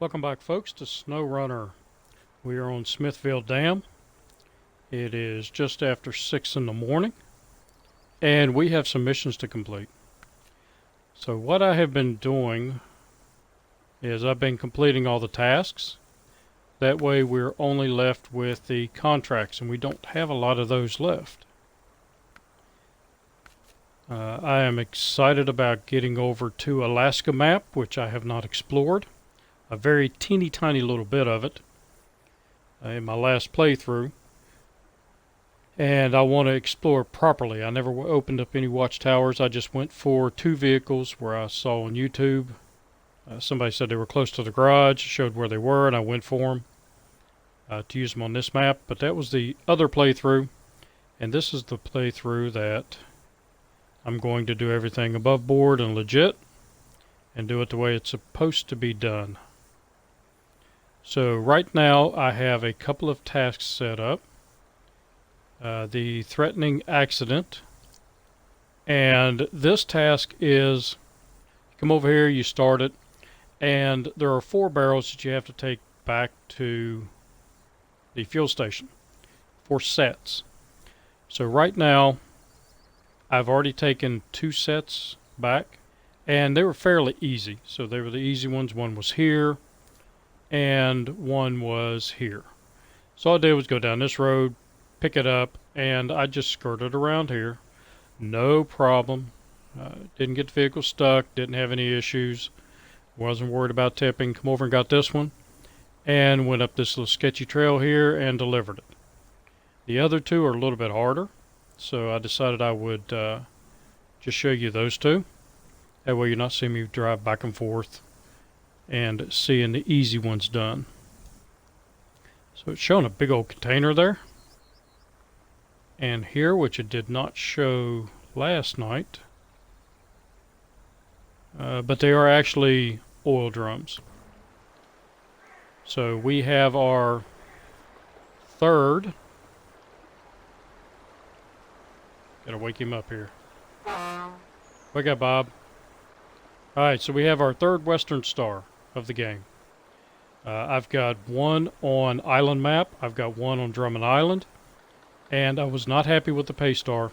Welcome back, folks, to SnowRunner. We are on Smithville Dam. It is just after 6 in the morning, and we have some missions to complete. So what I have been doing is I've been completing all the tasks. That way we're only left with the contracts, and we don't have a lot of those left. I am excited about getting over to Alaska map, which I have not explored. A very teeny tiny little bit of it in my last playthrough, and I want to explore properly. I never opened up any watchtowers. I just went for 2 vehicles where I saw on YouTube. Somebody said they were close to the garage, showed where they were, and I went for them to use them on this map. But that was the other playthrough, and this is the playthrough that I'm going to do everything above board and legit and do it the way it's supposed to be done. So right now I have a couple of tasks set up. The threatening accident. And this task is, you come over here, you start it, and there are 4 barrels that you have to take back to the fuel station. 4 sets. So right now I've already taken 2 sets back, and they were fairly easy. So they were the easy ones. One was here, and one was here. So all I did was go down this road, pick it up, and I just skirted around here. No problem. Didn't get the vehicle stuck, didn't have any issues, wasn't worried about tipping. Come over and got this one, and went up this little sketchy trail here and delivered it. The other 2 are a little bit harder, so I decided I would just show you those 2. That way you're not seeing me drive back and forth and seeing the easy ones done. So it's showing a big old container there. And here, which it did not show last night, but they are actually oil drums. So we have our 3rd. Gotta wake him up here. Wake up, Bob. Alright, so we have our 3rd Western Star of the game. I've got 1 on Island Map. I've got 1 on Drummond Island. And I was not happy with the Paystar.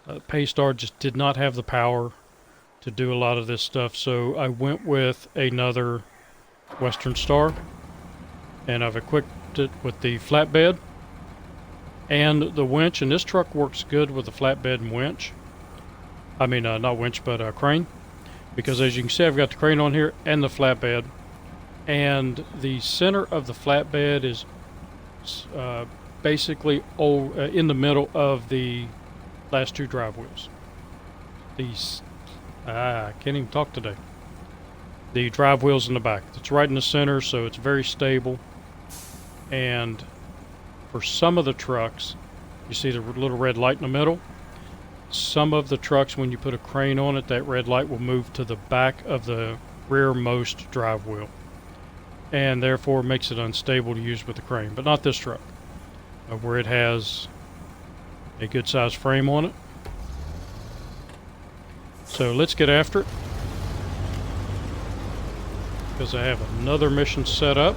Paystar just did not have the power to do a lot of this stuff. So I went with another Western Star. And I've equipped it with the flatbed and the winch. And this truck works good with the flatbed and winch. I mean, not winch, but crane. Because as you can see, I've got the crane on here and the flatbed. And the center of the flatbed is basically in the middle of the last 2 drive wheels. These, I can't even talk today. The drive wheels in the back. It's right in the center, so it's very stable. And for some of the trucks, you see the little red light in the middle? Some of the trucks, when you put a crane on it, that red light will move to the back of the rearmost drive wheel, and therefore makes it unstable to use with the crane. But not this truck, where it has a good sized frame on it. So let's get after it, because I have another mission set up.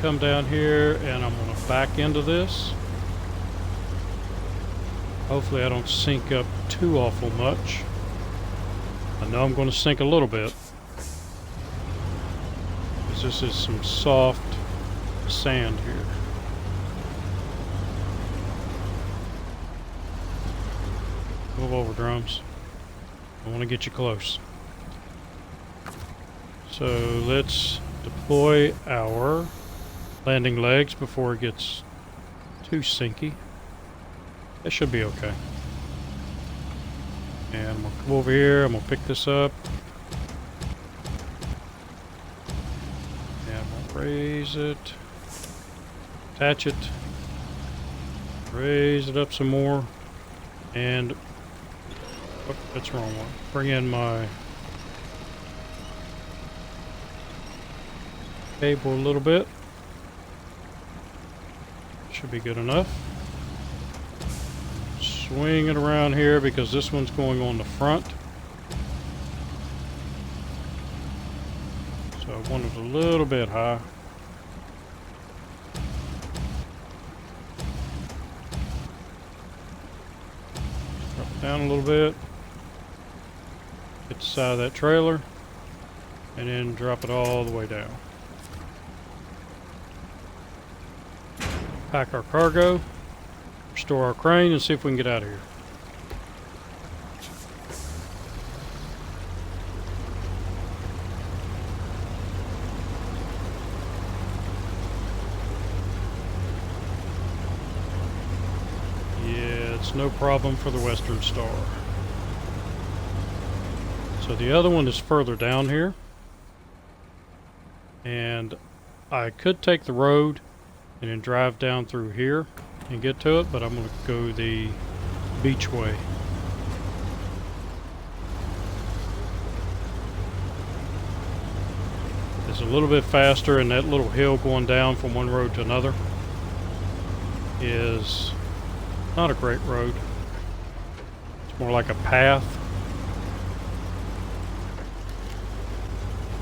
Come down here and I'm going to back into this. Hopefully I don't sink up too awful much. I know I'm going to sink a little bit, because this is some soft sand here. Move over, drums. I want to get you close. So let's deploy our landing legs before it gets too sinky. That should be okay. And I'm gonna come over here, I'm gonna pick this up. And I'm gonna raise it, attach it, raise it up some more, and oh, that's the wrong one. Bring in my cable a little bit. should be good enough. Swing it around here because this one's going on the front. So I want it a little bit high. Drop it down a little bit. Hit the side of that trailer. And then drop it all the way down. Pack our cargo. Restore our crane and see if we can get out of here. Yeah, it's no problem for the Western Star. So the other one is further down here. And I could take the road and then drive down through here and get to it, but I'm going to go the beach way. It's a little bit faster, and that little hill going down from one road to another is not a great road. It's more like a path.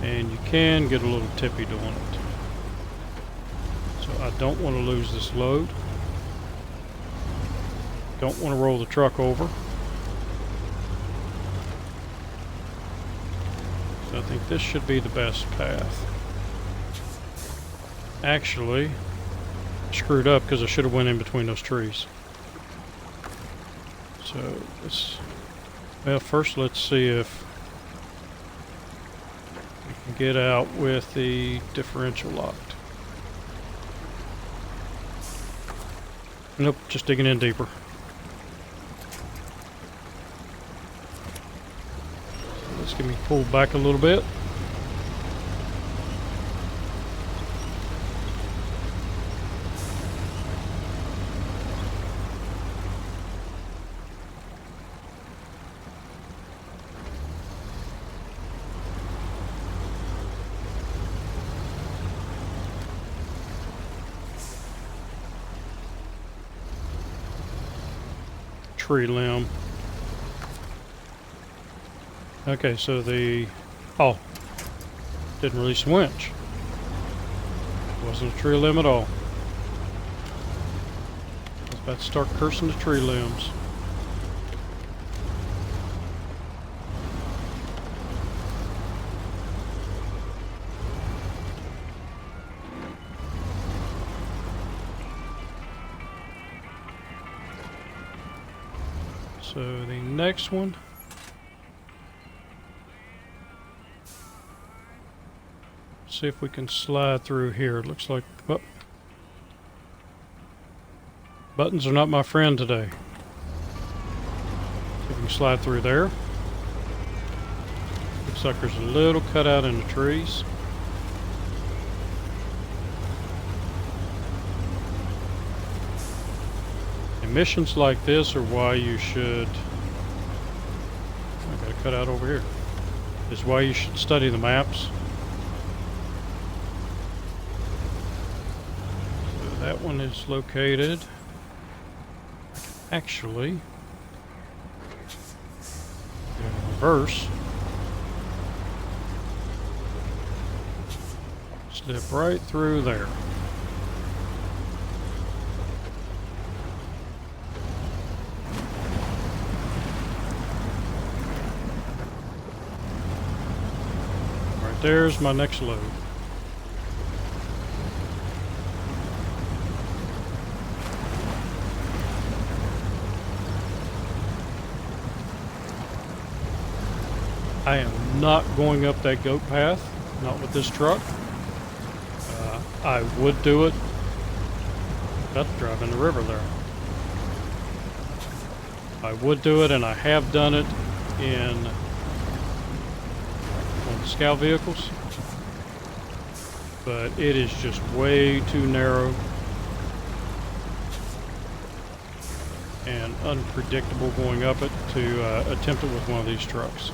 And you can get a little tippy doing it. So I don't want to lose this load. Don't want to roll the truck over. So I think this should be the best path. Actually, I screwed up because I should have went in between those trees. So this, well, first let's see if we can get out with the differential locked. Nope, just digging in deeper. Let's get me pulled back a little bit. Tree limb. Okay, so the... oh, didn't release the winch. Wasn't a tree limb at all. I was about to start cursing the tree limbs. So the next one, see if we can slide through here. It looks like, oh, buttons are not my friend today. See if we can slide through there. Looks like there's a little cutout in the trees. Missions like this are why you should, I got a cutout over here, is why you should study the maps. So that one is located, actually, in reverse, slip right through there. There's my next load. I am not going up that goat path, not with this truck. I would do it. About to drive in the river there. I would do it, and I have done it in scout vehicles, but it is just way too narrow and unpredictable going up it to attempt it with one of these trucks.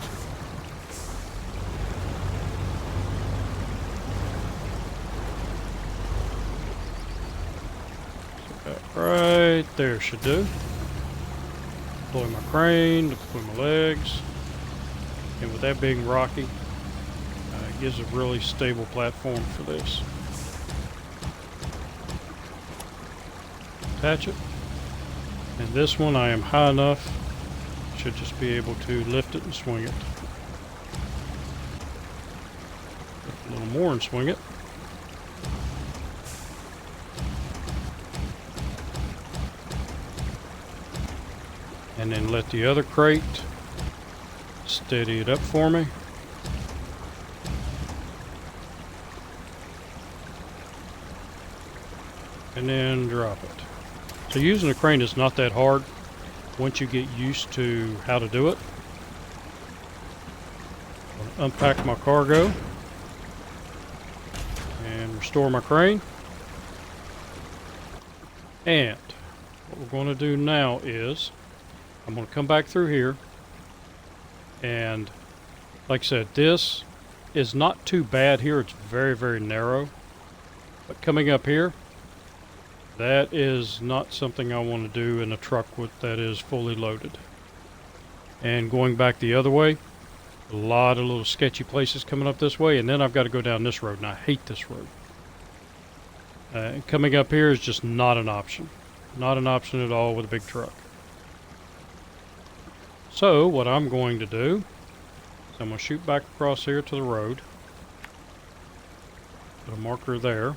Right there should do. Deploy my crane, deploy my legs. And with that being rocky, it gives a really stable platform for this. Attach it. And this one I am high enough, should just be able to lift it and swing it. Lift a little more and swing it. And then let the other crate steady it up for me. And then drop it. So using a crane is not that hard once you get used to how to do it. I'm going to unpack my cargo and restore my crane. And what we're going to do now is I'm going to come back through here, and like I said, this is not too bad here. It's very, very narrow. But coming up here, that is not something I want to do in a truck that is fully loaded. And going back the other way, a lot of little sketchy places coming up this way, and then I've got to go down this road, and I hate this road. Coming up here is just not an option. Not an option at all with a big truck. So what I'm going to do is I'm going to shoot back across here to the road. Put a marker there.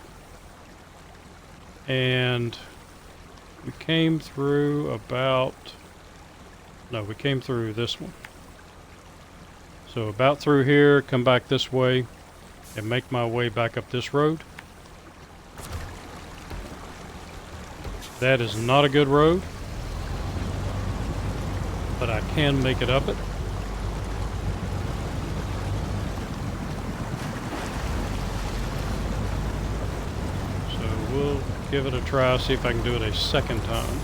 And we came through we came through this one. So about through here, come back this way and make my way back up this road. That is not a good road, but I can make it up it. So we'll give it a try, see if I can do it a second time.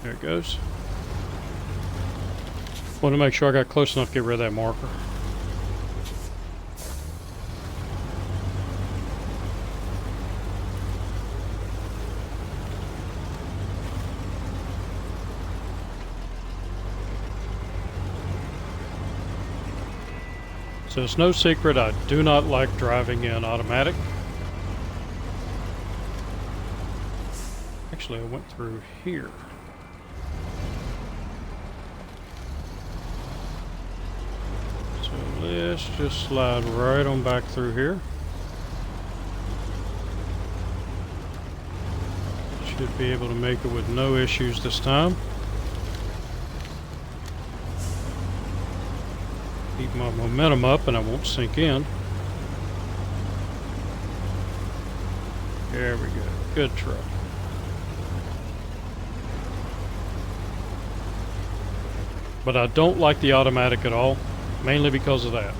There it goes. Want to make sure I got close enough to get rid of that marker. So it's no secret I do not like driving in automatic. Actually, I went through here. Let's just slide right on back through here. Should be able to make it with no issues this time. Keep my momentum up and I won't sink in. There we go. Good truck. But I don't like the automatic at all. Mainly because of that.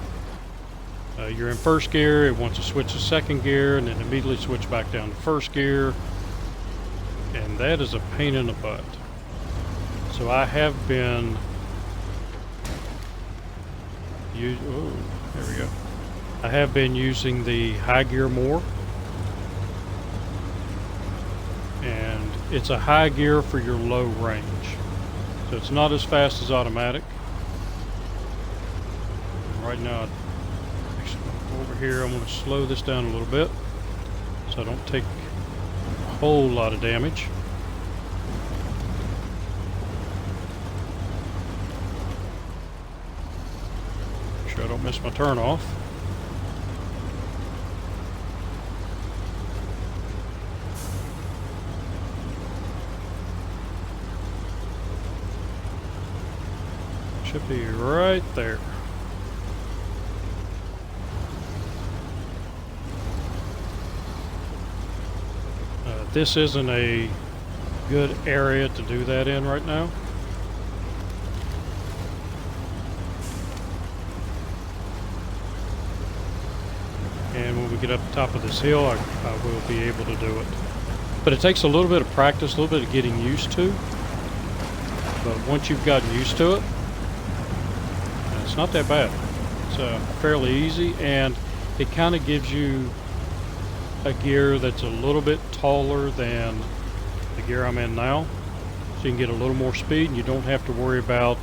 You're in first gear, it wants to switch to second gear, and then immediately switch back down to first gear. And that is a pain in the butt. So I have been... oh, there we go. I have been using the high gear more. And it's a high gear for your low range. So it's not as fast as automatic. Right now, over here, I'm going to slow this down a little bit so I don't take a whole lot of damage. Make sure I don't miss my turn off. Should be right there. This isn't a good area to do that in right now. And when we get up the top of this hill, I will be able to do it. But it takes a little bit of practice, a little bit of getting used to. But once you've gotten used to it, it's not that bad. It's fairly easy, and it kind of gives you a gear that's a little bit taller than the gear I'm in now. So you can get a little more speed, and you don't have to worry about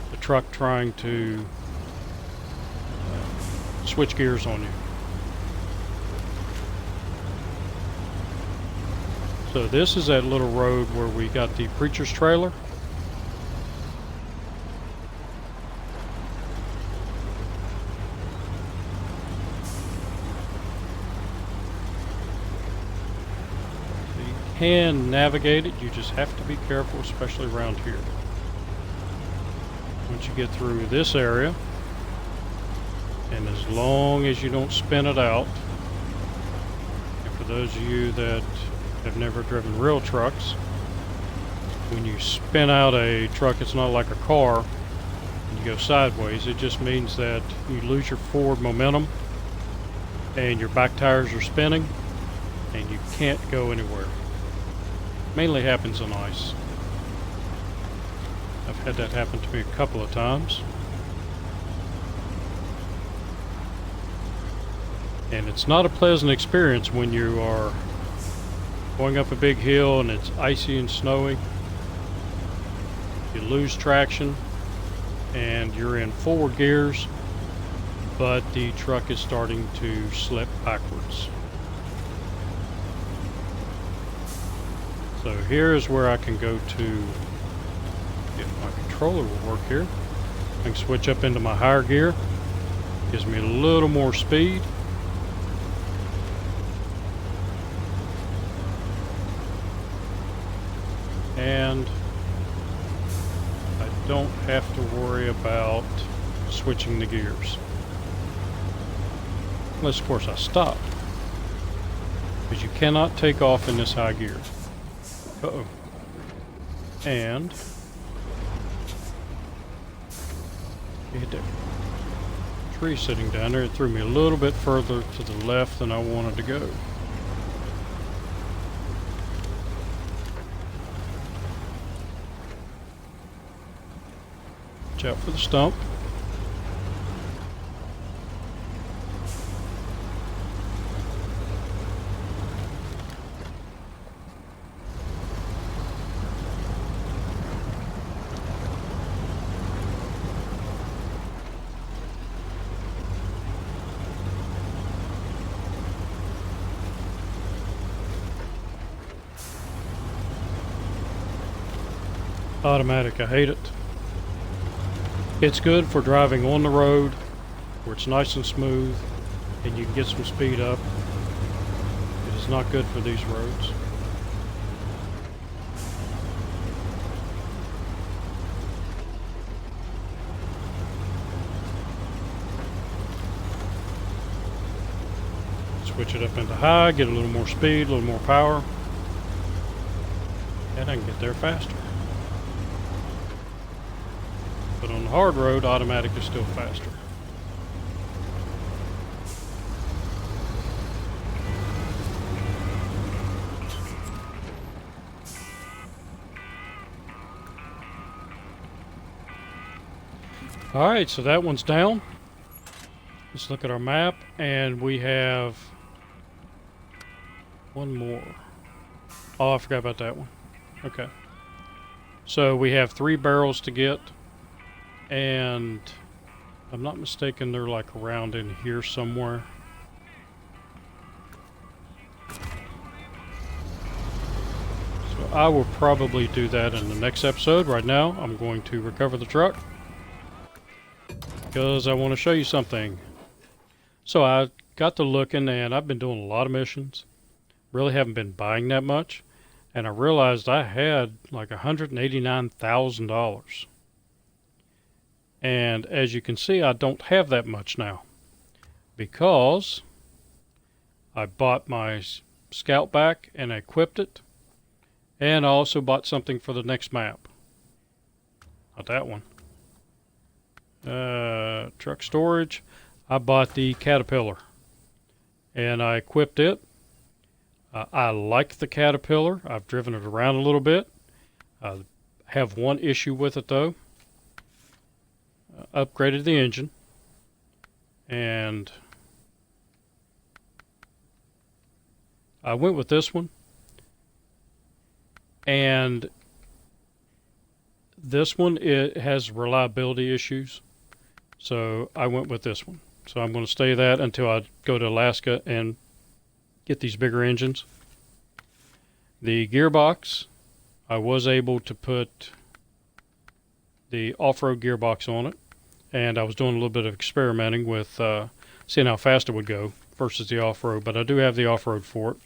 the truck trying to switch gears on you. So this is that little road where we got the preacher's trailer. So you can navigate it, you just have to be careful, especially around here. Once you get through this area, and as long as you don't spin it out, and for those of you that have never driven real trucks, when you spin out a truck, it's not like a car and you go sideways. It just means that you lose your forward momentum and your back tires are spinning and you can't go anywhere. Mainly happens on ice. I've had that happen to me a couple of times. And it's not a pleasant experience when you are going up a big hill and it's icy and snowy. You lose traction and you're in forward gears, but the truck is starting to slip backwards. So here is where I can go to, if my controller will work here, I can switch up into my higher gear. Gives me a little more speed. And I don't have to worry about switching the gears. Unless, of course, I stop. Because you cannot take off in this high gear. Uh-oh. And you hit that tree sitting down there. It threw me a little bit further to the left than I wanted to go. Watch out for the stump. Automatic, I hate it. It's good for driving on the road where it's nice and smooth and you can get some speed up. It is not good for these roads. Switch it up into high, get a little more speed, a little more power, and I can get there faster. But on the hard road, automatic is still faster. Alright, so that one's down. Let's look at our map, and we have one more. Oh, I forgot about that one. Okay. So we have 3 barrels to get. And if I'm not mistaken, they're like around in here somewhere. So I will probably do that in the next episode. Right now, I'm going to recover the truck because I want to show you something. So I got to looking, and I've been doing a lot of missions. Really haven't been buying that much. And I realized I had like $189,000. And as you can see, I don't have that much now because I bought my scout back and I equipped it, and I also bought something for the next map. Not that one. Truck storage. I bought the Caterpillar and I equipped it. I like the Caterpillar. I've driven it around a little bit. I have one issue with it though. Upgraded the engine, and I went with this one, and this one, it has reliability issues, so I went with this one. So I'm going to stay that until I go to Alaska and get these bigger engines. The gearbox, I was able to put the off-road gearbox on it, and I was doing a little bit of experimenting with seeing how fast it would go versus the off-road, but I do have the off-road for it.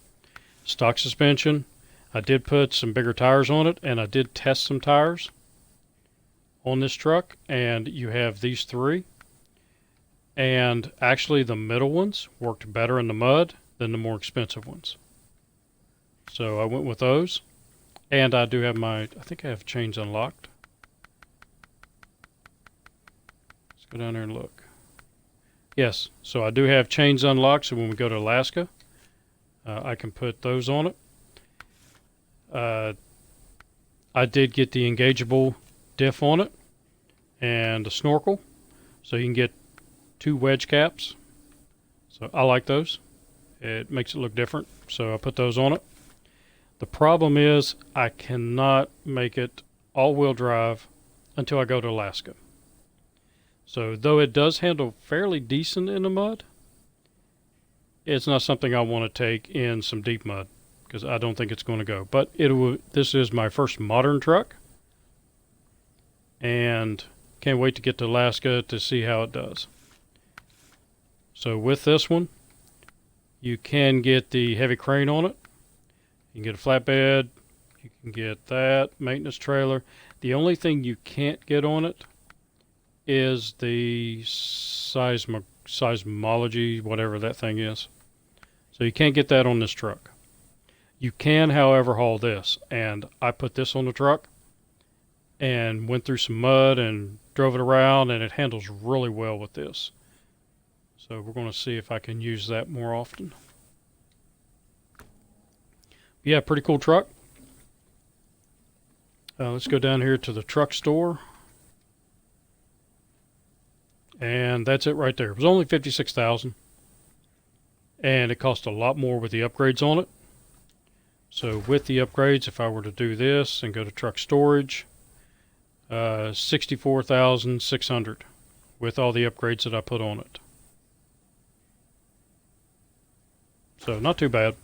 Stock suspension, I did put some bigger tires on it, and I did test some tires on this truck, and you have these three, and actually the middle ones worked better in the mud than the more expensive ones. So I went with those, and I do have I think I have chains unlocked. Let's go down there and look. Yes, so I do have chains unlocked, so when we go to Alaska, I can put those on it. I did get the engageable diff on it and a snorkel, so you can get 2 wedge caps. So I like those. It makes it look different, so I put those on it. The problem is I cannot make it all-wheel drive until I go to Alaska. So though it does handle fairly decent in the mud, it's not something I want to take in some deep mud, because I don't think it's going to go. But this is my first modern truck, and can't wait to get to Alaska to see how it does. So with this one, you can get the heavy crane on it. You can get a flatbed. You can get that maintenance trailer. The only thing you can't get on it is the seismology, whatever that thing is. So you can't get that on this truck. You can, however, haul this. And I put this on the truck and went through some mud and drove it around, and it handles really well with this. So we're going to see if I can use that more often. Yeah, pretty cool truck. Let's go down here to the truck store. And that's it right there. It was only $56,000. And it cost a lot more with the upgrades on it. So with the upgrades, if I were to do this and go to truck storage, $64,600 with all the upgrades that I put on it. So not too bad.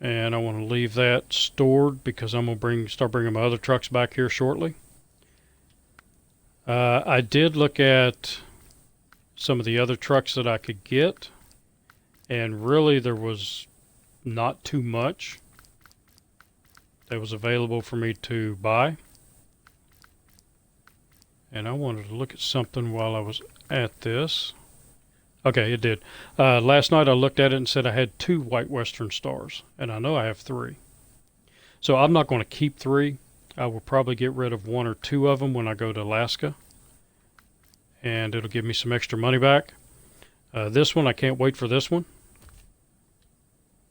And I want to leave that stored because I'm going to start bringing my other trucks back here shortly. I did look at some of the other trucks that I could get, and really there was not too much that was available for me to buy. And I wanted to look at something while I was at this. Okay, it did. Last night I looked at it and said I had 2 White Western Stars, and I know I have 3. So I'm not going to keep 3. I will probably get rid of 1 or 2 of them when I go to Alaska, and it'll give me some extra money back. This one, I can't wait for this one.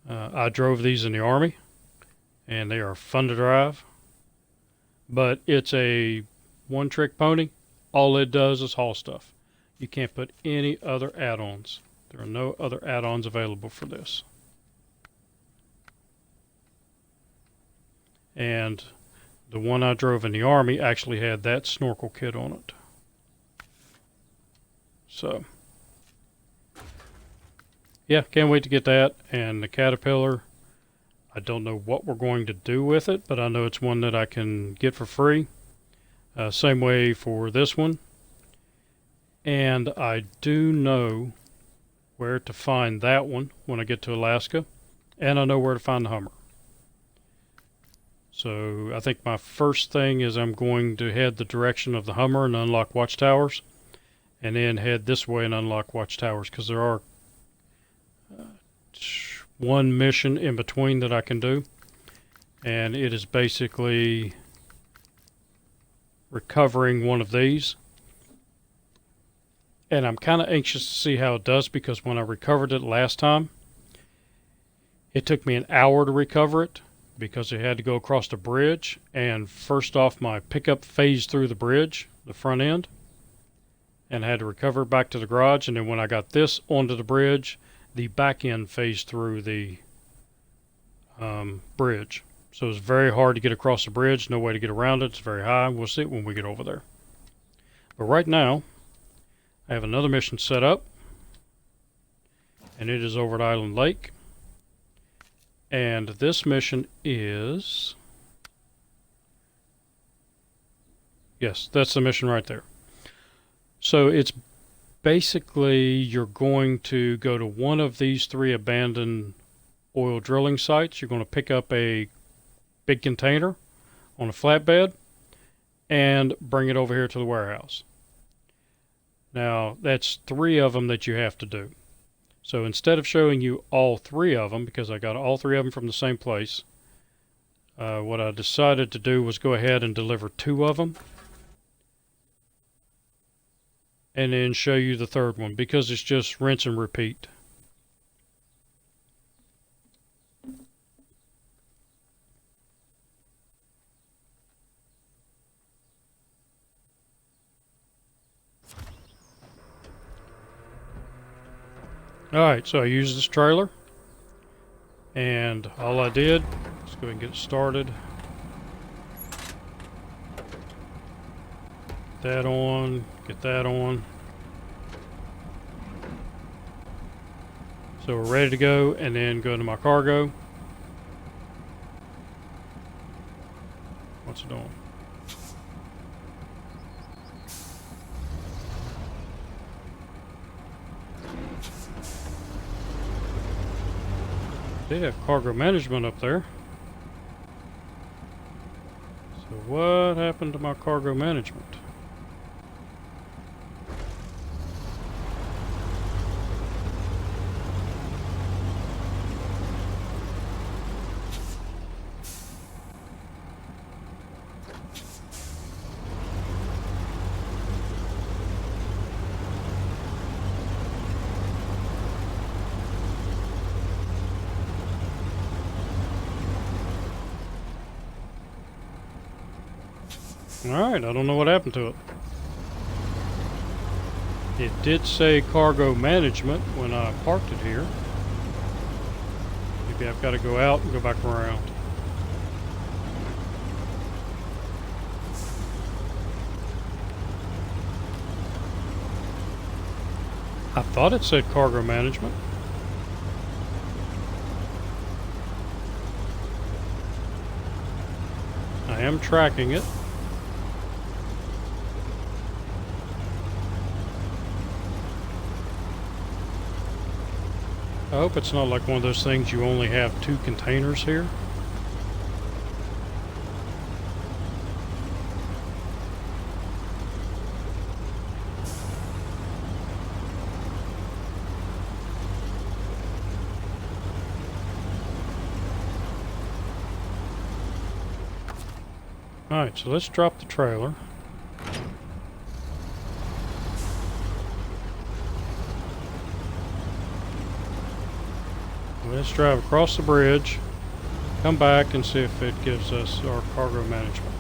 I drove these in the Army, and they are fun to drive, but it's a one-trick pony. All it does is haul stuff. You can't put any other add-ons. There are no other add-ons available for this. And the one I drove in the Army actually had that snorkel kit on it. So, yeah, can't wait to get that. And the Caterpillar, I don't know what we're going to do with it, but I know it's one that I can get for free. Same way for this one. And I do know where to find that one when I get to Alaska. And I know where to find the Hummer. So I think my first thing is I'm going to head the direction of the Hummer and unlock watchtowers. And then head this way and unlock watchtowers, because there are one mission in between that I can do. And it is basically recovering one of these. And I'm kind of anxious to see how it does, because when I recovered it last time, It took me an hour to recover it because it had to go across the bridge, and first off my pickup phased through the bridge, the front end, and I had to recover it back to the garage, and then when I got this onto the bridge, the back end phased through the bridge. So it's very hard to get across the bridge, no way to get around it, it's very high. We'll see it when we get over there. But right now, I have another mission set up, and it is over at Island Lake. And this mission is... yes, that's the mission right there. So it's basically you're going to go to one of these 3 abandoned oil drilling sites. You're going to pick up a big container on a flatbed and bring it over here to the warehouse. Now, that's 3 of them that you have to do. So instead of showing you all 3 of them, because I got all 3 of them from the same place, what I decided to do was go ahead and deliver 2 of them. And then show you the 3rd one, because it's just rinse and repeat. Alright, so I used this trailer, and all I did, let's go ahead and get it started. That on, get that on. So we're ready to go, and then go into my cargo. What's it doing? They have cargo management up there. So what happened to my cargo management? Alright, I don't know what happened to it. It did say cargo management when I parked it here. Maybe I've got to go out and go back around. I thought it said cargo management. I am tracking it. I hope it's not like one of those things you only have 2 containers here. Alright, so let's drop the trailer. Let's drive across the bridge, come back and see if it gives us our cargo management.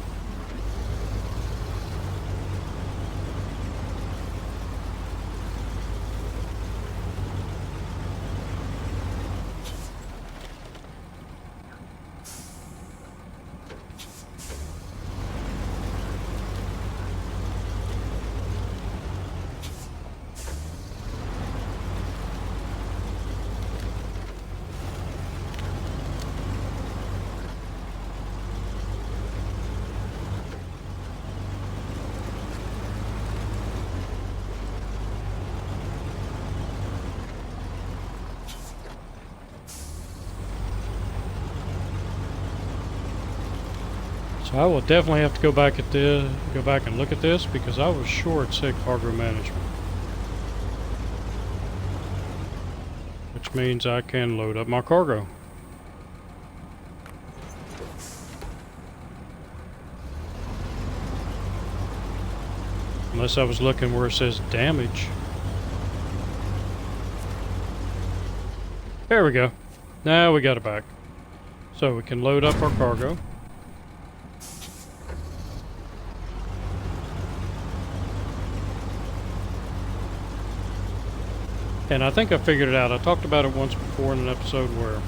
So I will definitely have to go back and look at this, because I was sure it said cargo management. Which means I can load up my cargo. Unless I was looking where it says damage. There we go. Now we got it back. So we can load up our cargo. And I think I figured it out. I talked about it once before in an episode where it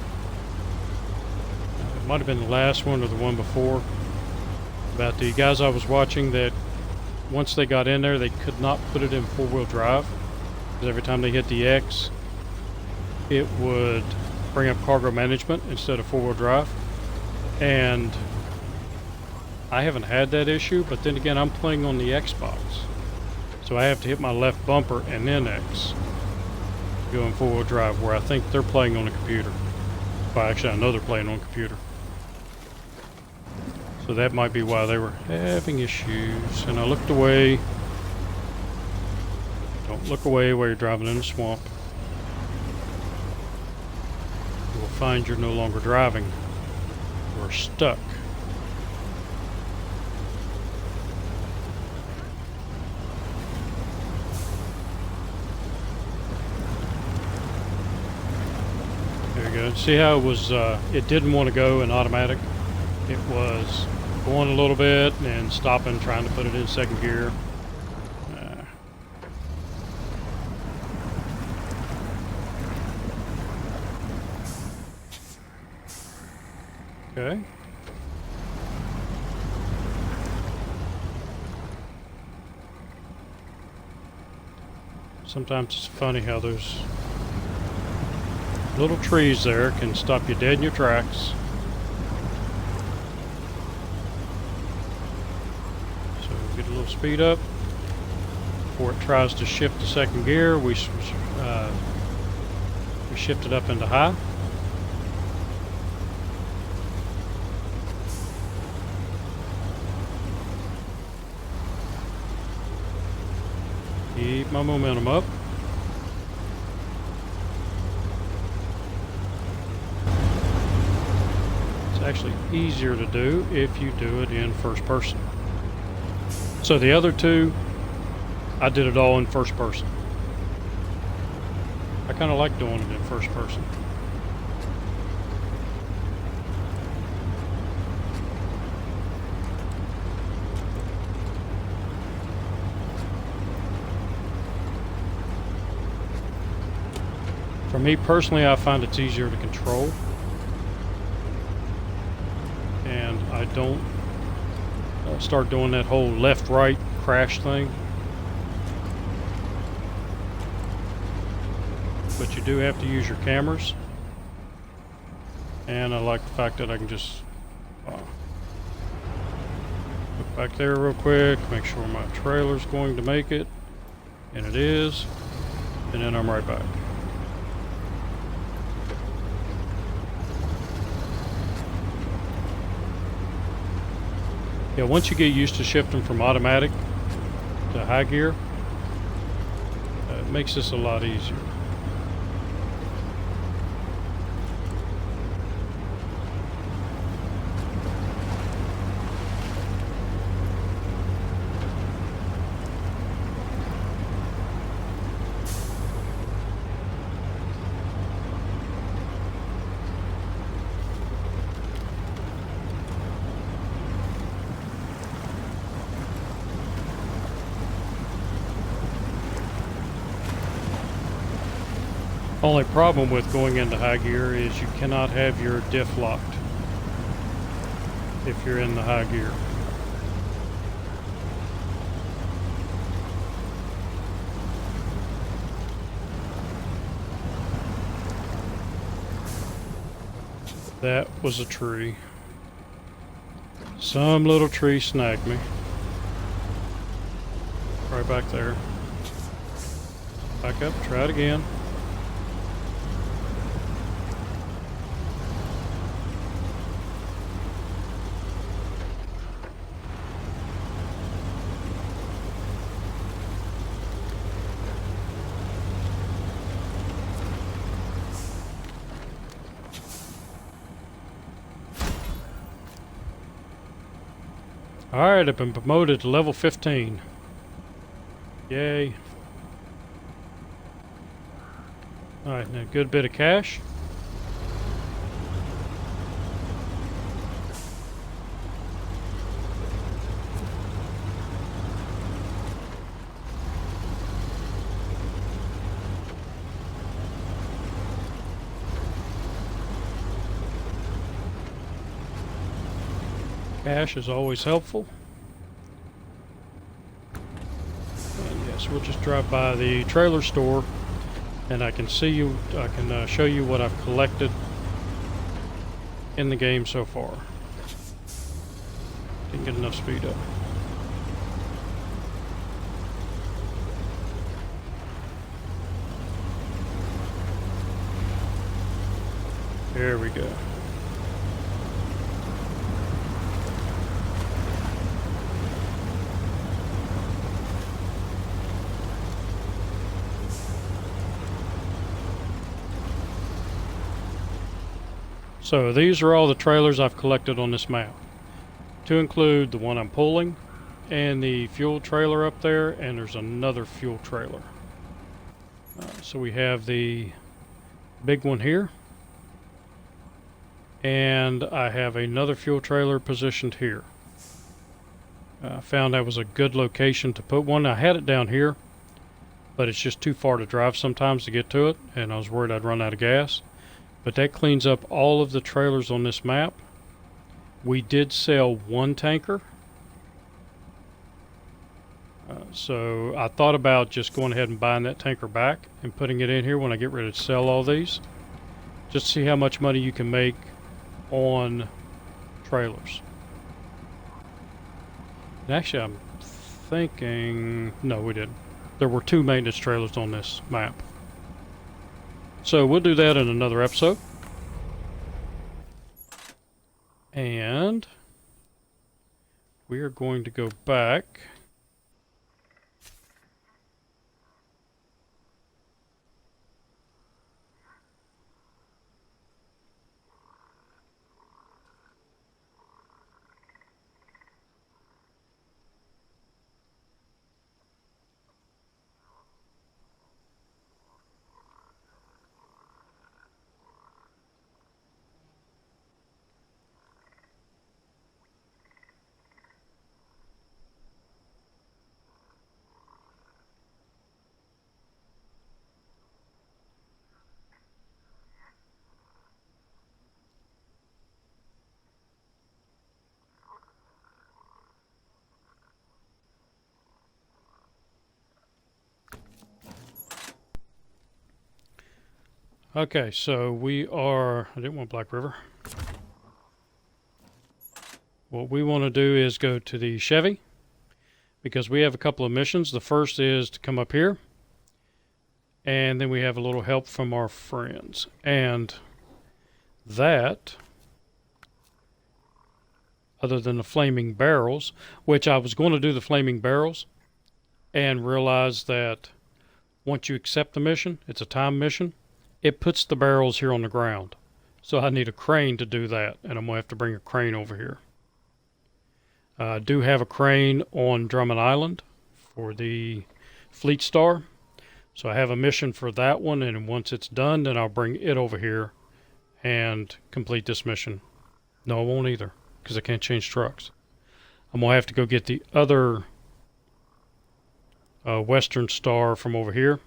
might have been the last one or the one before, about the guys I was watching that once they got in there, they could not put it in four-wheel drive, because every time they hit the X, it would bring up cargo management instead of four-wheel drive. And I haven't had that issue, but then again, I'm playing on the Xbox, so I have to hit my left bumper and then X, going four-wheel drive, where I think they're playing on a computer. Well, actually, I know they're playing on a computer. So that might be why they were having issues. And I looked away. Don't look away while you're driving in the swamp. You will find you're no longer driving. You're stuck. There you go. See how it was, it didn't want to go in automatic? It was going a little bit and stopping, trying to put it in second gear. Okay. Sometimes it's funny how those little trees there can stop you dead in your tracks. So get a little speed up before it tries to shift to second gear. We shift it up into high. Keep my momentum up. It's actually easier to do if you do it in first person. So the other two, I did it all in first person. I kind of like doing it in first person. For me personally, I find it's easier to control, and I don't start doing that whole left-right crash thing. But you do have to use your cameras, and I like the fact that I can just look back there real quick, make sure my trailer's going to make it, and it is, and then I'm right back. Yeah, once you get used to shifting from automatic to high gear, it makes this a lot easier. Only problem with going into high gear is you cannot have your diff locked if you're in the high gear. That was a tree. Some little tree snagged me. Right back there. Back up, try it again. Alright, I've been promoted to level 15. Yay. Alright, now a good bit of cash. Cash is always helpful. And yes, we'll just drive by the trailer store, and I can show you what I've collected in the game so far. Didn't get enough speed up. There we go. So these are all the trailers I've collected on this map, to include the one I'm pulling and the fuel trailer up there, and there's another fuel trailer. So we have the big one here, and I have another fuel trailer positioned here. I found that was a good location to put one. I had it down here, but it's just too far to drive sometimes to get to it, and I was worried I'd run out of gas. But that cleans up all of the trailers on this map. We did sell one tanker. So I thought about just going ahead and buying that tanker back and putting it in here when I get ready to sell all these. Just to see how much money you can make on trailers. And actually, I'm thinking... No, we didn't. There were 2 maintenance trailers on this map. So we'll do that in another episode. And we are going to go back. Okay, so we are... I didn't want Black River. What we want to do is go to the Chevy, because we have a couple of missions. The first is to come up here, and then we have a little help from our friends. And that, other than the flaming barrels, which I was going to do the flaming barrels, and realize that once you accept the mission, it's a time mission, it puts the barrels here on the ground. So I need a crane to do that, and I'm going to have to bring a crane over here. I do have a crane on Drummond Island for the Fleet Star. So I have a mission for that one, and once it's done, then I'll bring it over here and complete this mission. No, I won't either, because I can't change trucks. I'm going to have to go get the other Western Star from over here,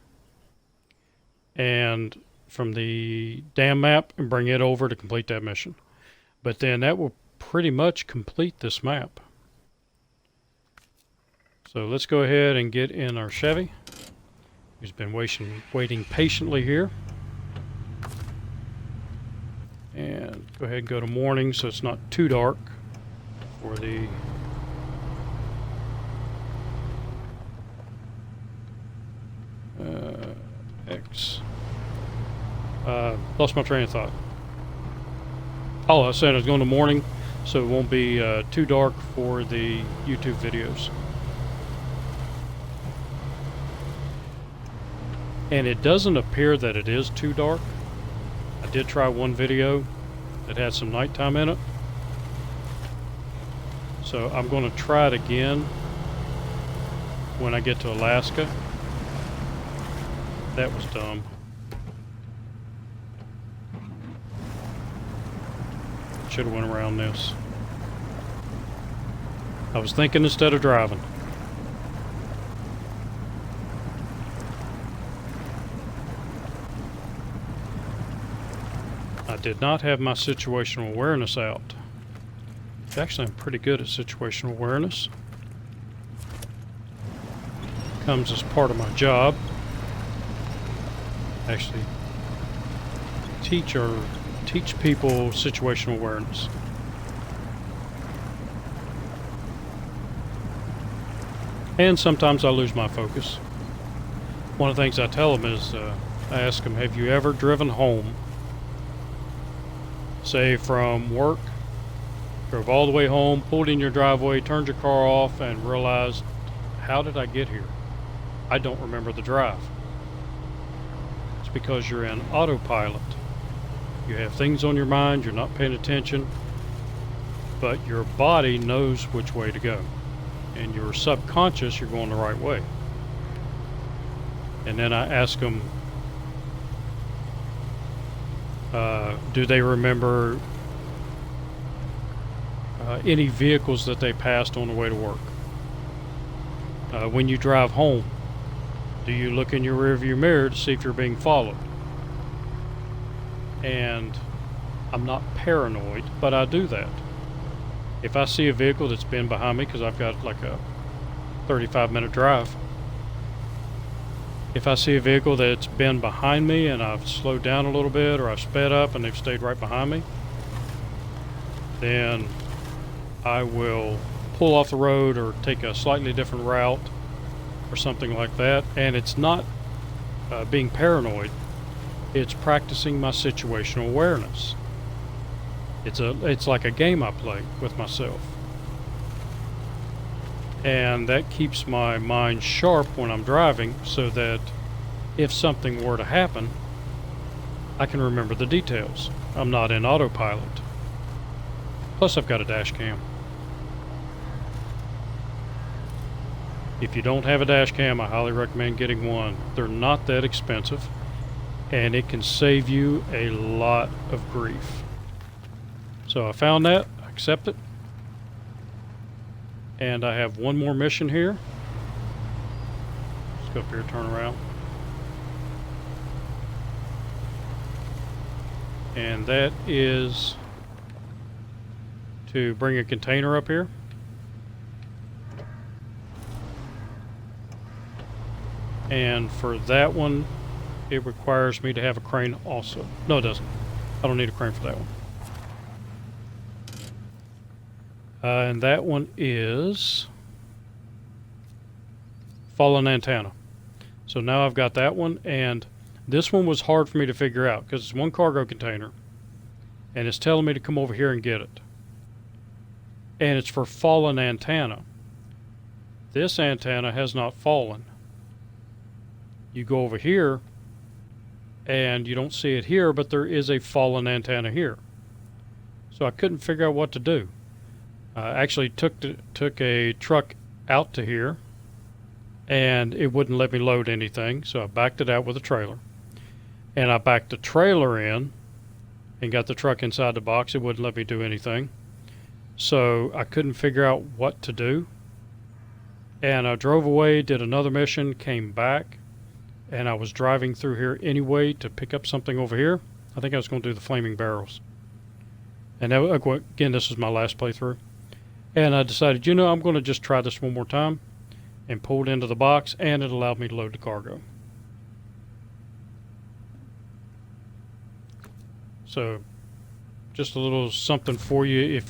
and from the dam map, and bring it over to complete that mission. But then that will pretty much complete this map. So let's go ahead and get in our Chevy. He's been waiting patiently here. And go ahead and go to morning so it's not too dark for the X. Lost my train of thought. Oh, I said I was going to morning, so it won't be too dark for the YouTube videos. And it doesn't appear that it is too dark. I did try one video that had some nighttime in it. So I'm going to try it again when I get to Alaska. That was dumb. Should have went around this. I was thinking instead of driving. I did not have my situational awareness out. Actually, I'm pretty good at situational awareness. Comes as part of my job. Actually, teach people situational awareness. And sometimes I lose my focus. One of the things I tell them is, I ask them, have you ever driven home, say from work, drove all the way home, pulled in your driveway, turned your car off, and realized, how did I get here? I don't remember the drive. It's because you're in autopilot. You have things on your mind, you're not paying attention, but your body knows which way to go. And your subconscious, you're going the right way. And then I ask them, do they remember any vehicles that they passed on the way to work? When you drive home, do you look in your rearview mirror to see if you're being followed? And I'm not paranoid, but I do that. If I see a vehicle that's been behind me, because I've got like a 35-minute drive, if I see a vehicle that's been behind me and I've slowed down a little bit, or I've sped up and they've stayed right behind me, then I will pull off the road or take a slightly different route or something like that. And it's not being paranoid, it's practicing my situational awareness. It's like a game I play with myself. And that keeps my mind sharp when I'm driving, so that if something were to happen, I can remember the details. I'm not in autopilot. Plus, I've got a dash cam. If you don't have a dash cam, I highly recommend getting one. They're not that expensive, and it can save you a lot of grief. So I found that, I accept it. And I have one more mission here. Let's go up here, turn around. And that is to bring a container up here. And for that one, it requires me to have a crane also. No, it doesn't. I don't need a crane for that one. And that one is fallen antenna. So now I've got that one, and this one was hard for me to figure out because it's one cargo container and it's telling me to come over here and get it. And it's for fallen antenna. This antenna has not fallen. You go over here and you don't see it here, but there is a fallen antenna here. So I couldn't figure out what to do. Actually took a truck out to here, and it wouldn't let me load anything, so I backed it out with a trailer. And I backed the trailer in and got the truck inside the box. It wouldn't let me do anything. So I couldn't figure out what to do. And I drove away, did another mission, came back, and I was driving through here anyway to pick up something over here. I think I was going to do the flaming barrels. And that, again, this is my last playthrough. And I decided, I'm going to just try this one more time, and pulled into the box, and it allowed me to load the cargo. So just a little something for you.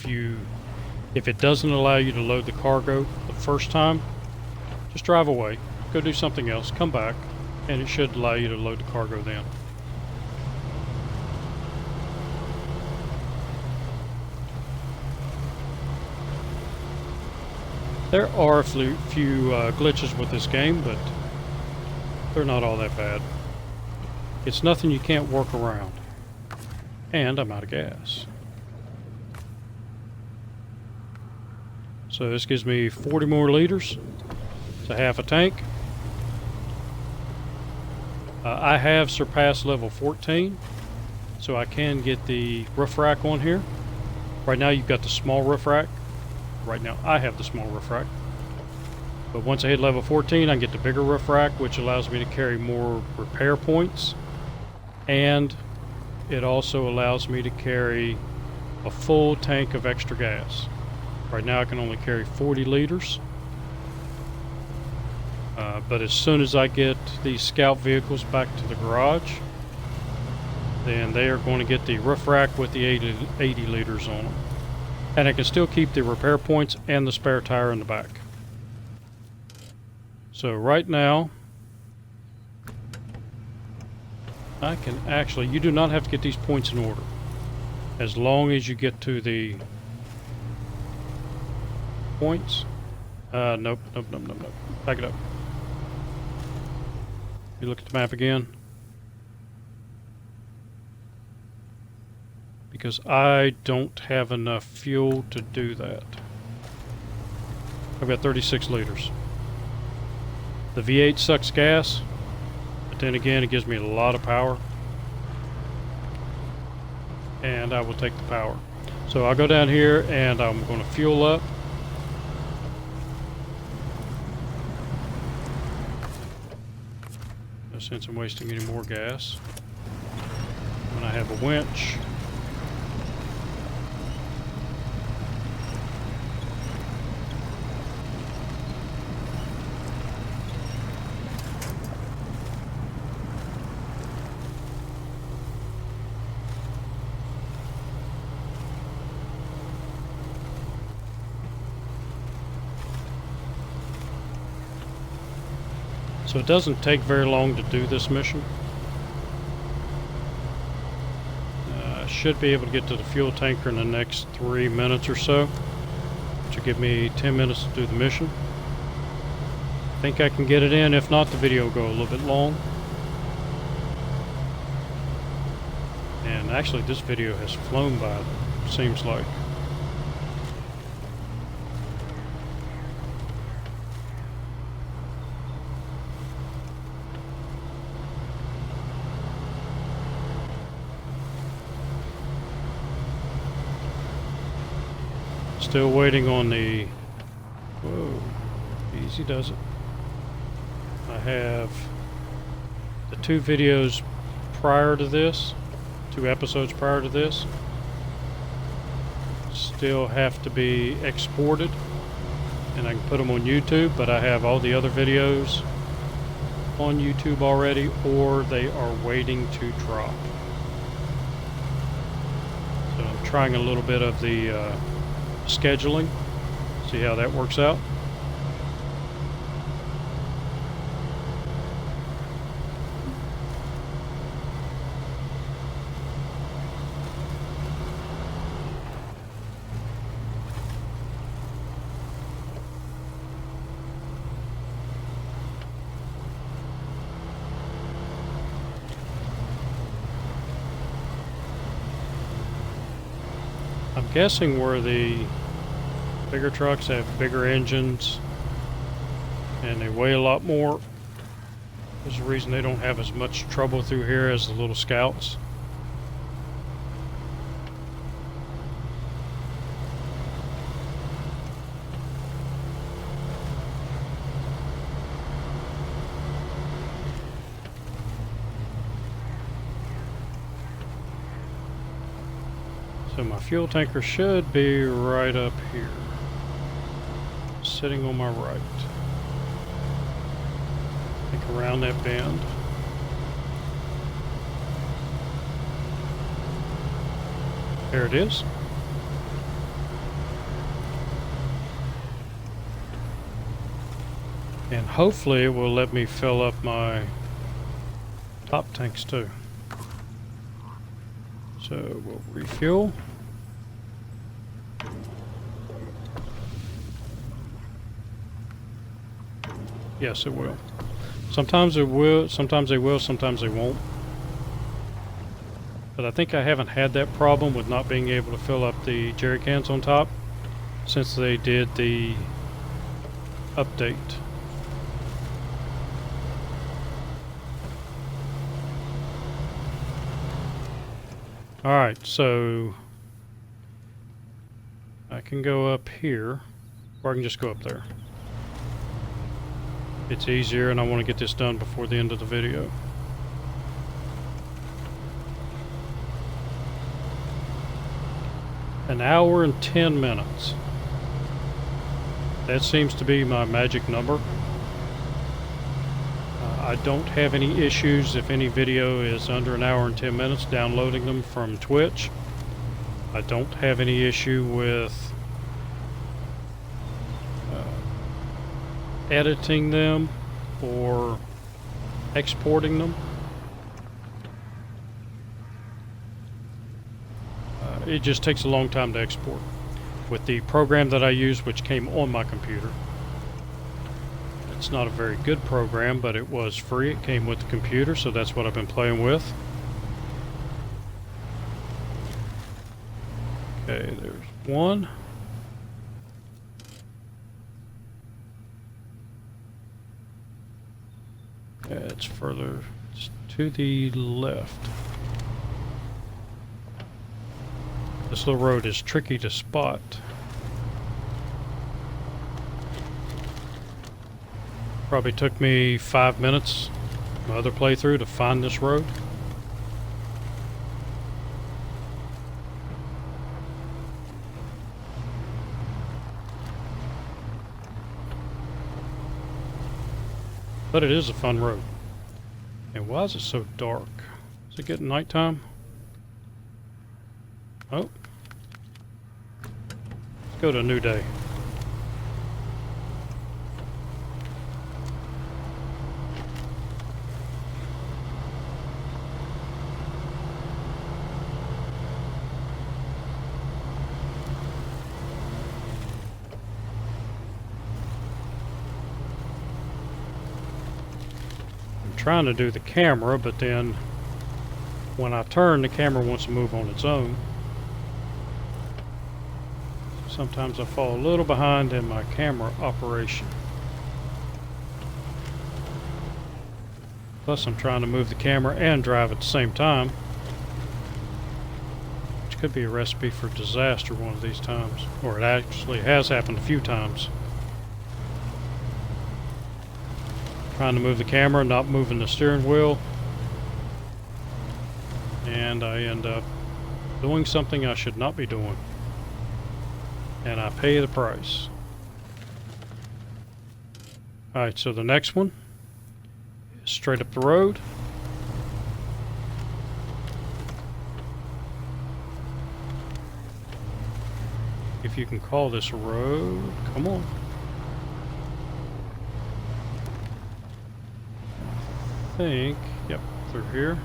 If it doesn't allow you to load the cargo the first time, just drive away, go do something else, come back, and it should allow you to load the cargo then. There are a few glitches with this game, but they're not all that bad. It's nothing you can't work around. And I'm out of gas. So this gives me 40 more liters. It's a half a tank. I have surpassed level 14, so I can get the roof rack on here. Right now you've got the small roof rack. Right now I have the small roof rack. But once I hit level 14, I can get the bigger roof rack, which allows me to carry more repair points. And it also allows me to carry a full tank of extra gas. Right now I can only carry 40 liters. But as soon as I get these scout vehicles back to the garage, then they are going to get the roof rack with the 80 liters on them. And I can still keep the repair points and the spare tire in the back. So right now, I can actually, you do not have to get these points in order. As long as you get to the points. Nope. Back it up. You look at the map again. Because I don't have enough fuel to do that. I've got 36 liters. The V8 sucks gas, but then again it gives me a lot of power. And I will take the power. So I'll go down here and I'm going to fuel up. No sense in wasting any more gas. And I have a winch. So it doesn't take very long to do this mission. I should be able to get to the fuel tanker in the next 3 minutes or so, which will give me 10 minutes to do the mission. I think I can get it in. If not, the video will go a little bit long. And actually this video has flown by, it seems like. Still waiting on the... Whoa, easy does it. I have the 2 videos prior to this, 2 episodes prior to this, still have to be exported, and I can put them on YouTube, but I have all the other videos on YouTube already, or they are waiting to drop. So I'm trying a little bit of the scheduling, see how that works out. I'm guessing where the bigger trucks have bigger engines and they weigh a lot more, there's a reason they don't have as much trouble through here as the little scouts. So my fuel tanker should be right up here, sitting on my right. I think around that bend. There it is. And hopefully it will let me fill up my top tanks too. So we'll refuel. Yes, it will. Sometimes it will, sometimes they will, sometimes they won't. But I think I haven't had that problem with not being able to fill up the jerry cans on top since they did the update. Alright, so I can go up here, or I can just go up there. It's easier, and I want to get this done before the end of the video. An hour and 10 minutes. That seems to be my magic number. I don't have any issues if any video is under an hour and 10 minutes downloading them from Twitch. I don't have any issue with editing them or exporting them. It just takes a long time to export. With the program that I use, which came on my computer, it's not a very good program, but it was free. It came with the computer, so that's what I've been playing with. Okay, there's one. It's further to the left. This little road is tricky to spot. Probably took me 5 minutes, my other playthrough, to find this road. But it is a fun road. And why is it so dark? Is it getting nighttime? Oh. Let's go to a new day. Trying to do the camera, but then when I turn, the camera wants to move on its own. Sometimes I fall a little behind in my camera operation. Plus I'm trying to move the camera and drive at the same time, which could be a recipe for disaster one of these times, or it actually has happened a few times. Trying to move the camera, not moving the steering wheel, and I end up doing something I should not be doing, and I pay the price. Alright, so the next one is straight up the road. If you can call this a road, come on. Yep, through here.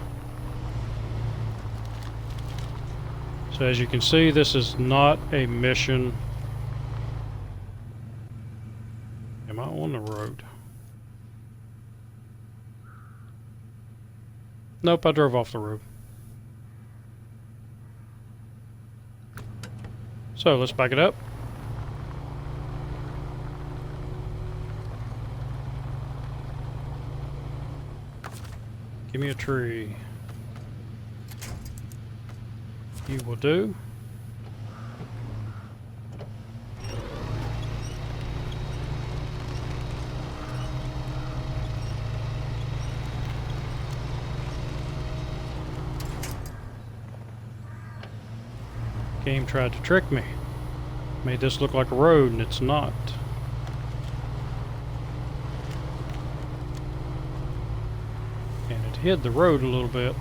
So as you can see, this is not a mission. Am I on the road? Nope, I drove off the road. So let's back it up. Give me a tree. You will do. Game tried to trick me. Made this look like a road, and it's not. Hid the road a little bit.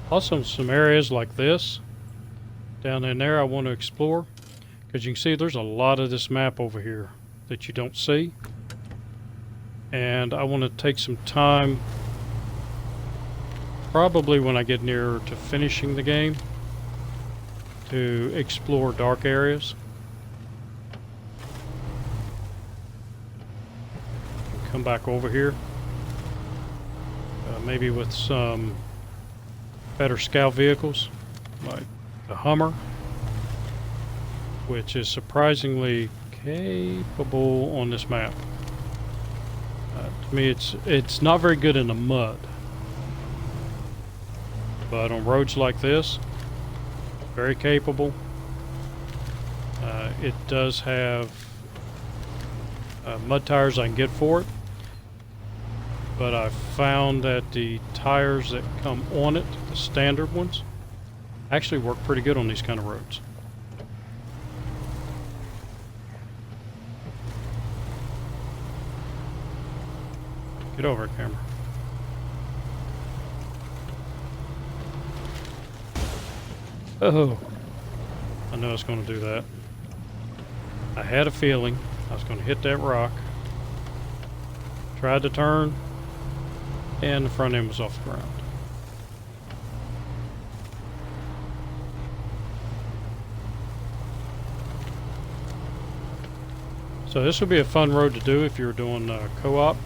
Also, some areas like this down in there I want to explore, because you can see there's a lot of this map over here that you don't see, and I want to take some time, probably when I get nearer to finishing the game, to explore dark areas. Come back over here, maybe with some better scout vehicles like the Hummer, which is surprisingly capable on this map. To me, it's not very good in the mud, but on roads like this, very capable. It does have mud tires I can get for it, but I found that the tires that come on it, the standard ones, actually work pretty good on these kind of roads. Get over it, camera. Oh, I know it's going to do that. I had a feeling I was going to hit that rock. Tried to turn, and the front end was off the ground. So this would be a fun road to do if you're doing co-op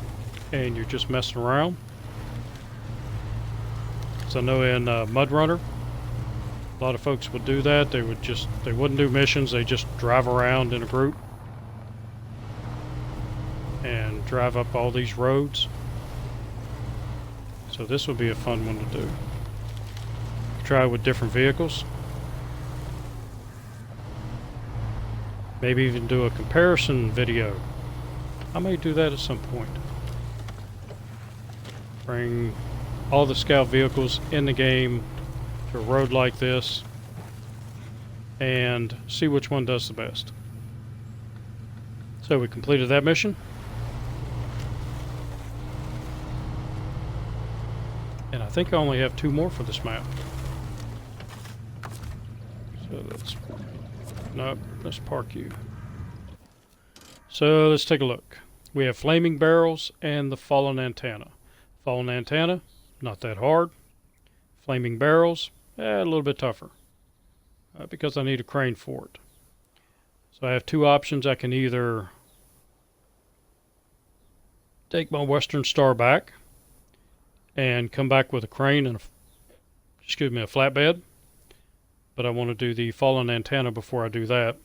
and you're just messing around. So I know in Mud Runner, a lot of folks would do that. They wouldn't do missions. They just drive around in a group and drive up all these roads. So this would be a fun one to do. Try with different vehicles. Maybe even do a comparison video. I may do that at some point. Bring all the scout vehicles in the game to a road like this and see which one does the best. So we completed that mission. And I think I only have 2 more for this map. So let's park you. So let's take a look. We have flaming barrels and the fallen antenna. Fallen antenna, not that hard. Flaming barrels, a little bit tougher because I need a crane for it. So I have 2 options. I can either take my Western Star back and come back with a crane and a flatbed. But I want to do the fallen antenna before I do that.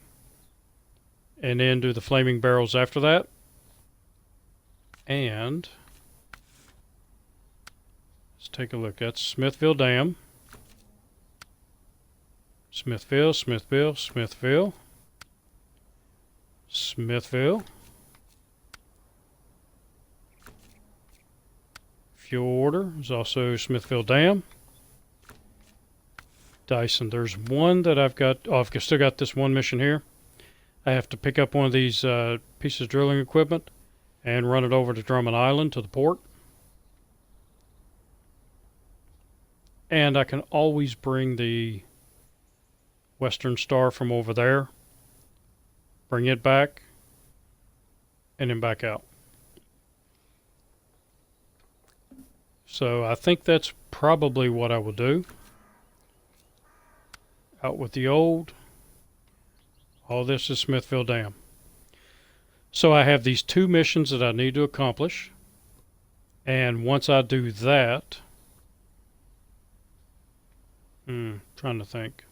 And then do the flaming barrels after that. And let's take a look. That's Smithville Dam. Smithville, Smithville, Smithville. Smithville. Fuel order is also Smithville Dam. Dyson. There's one that I've got. Oh, I've still got this one mission here. I have to pick up one of these pieces of drilling equipment and run it over to Drummond Island to the port. And I can always bring the Western Star from over there, bring it back, and then back out. So I think that's probably what I will do. Out with the old. All this is Smithville Dam. So I have these 2 missions that I need to accomplish. And once I do that, trying to think.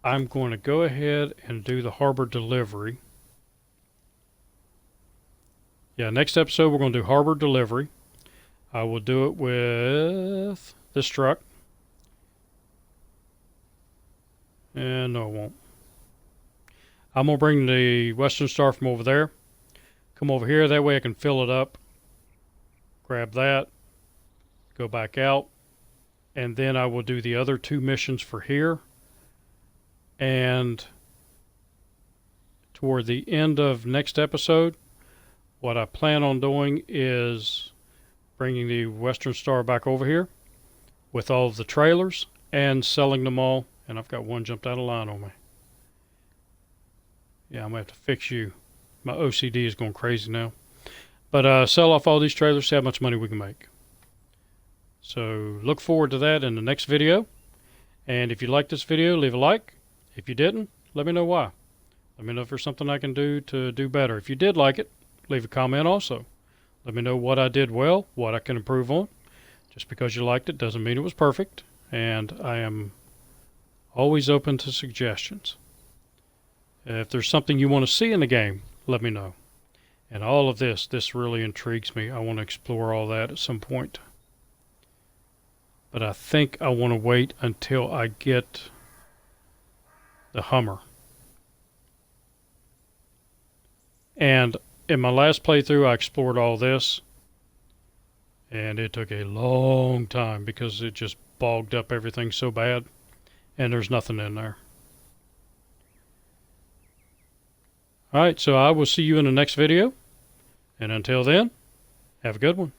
I'm going to go ahead and do the harbor delivery. Yeah, next episode we're going to do harbor delivery. I will do it with this truck. And no, I won't. I'm going to bring the Western Star from over there. Come over here. That way I can fill it up. Grab that. Go back out. And then I will do the other 2 missions for here. And toward the end of next episode, what I plan on doing is bringing the Western Star back over here with all of the trailers and selling them all. And I've got one jumped out of line on me. Yeah, I'm going to have to fix you. My OCD is going crazy now. But sell off all these trailers, see how much money we can make. So look forward to that in the next video. And if you liked this video, leave a like. If you didn't, let me know why. Let me know if there's something I can do to do better. If you did like it, leave a comment also. Let me know what I did well, what I can improve on. Just because you liked it doesn't mean it was perfect. And I am always open to suggestions. If there's something you want to see in the game, let me know. And all of this really intrigues me. I want to explore all that at some point. But I think I want to wait until I get the Hummer. And in my last playthrough, I explored all this, and it took a long time because it just bogged up everything so bad, and there's nothing in there. Alright, so I will see you in the next video, and until then, have a good one.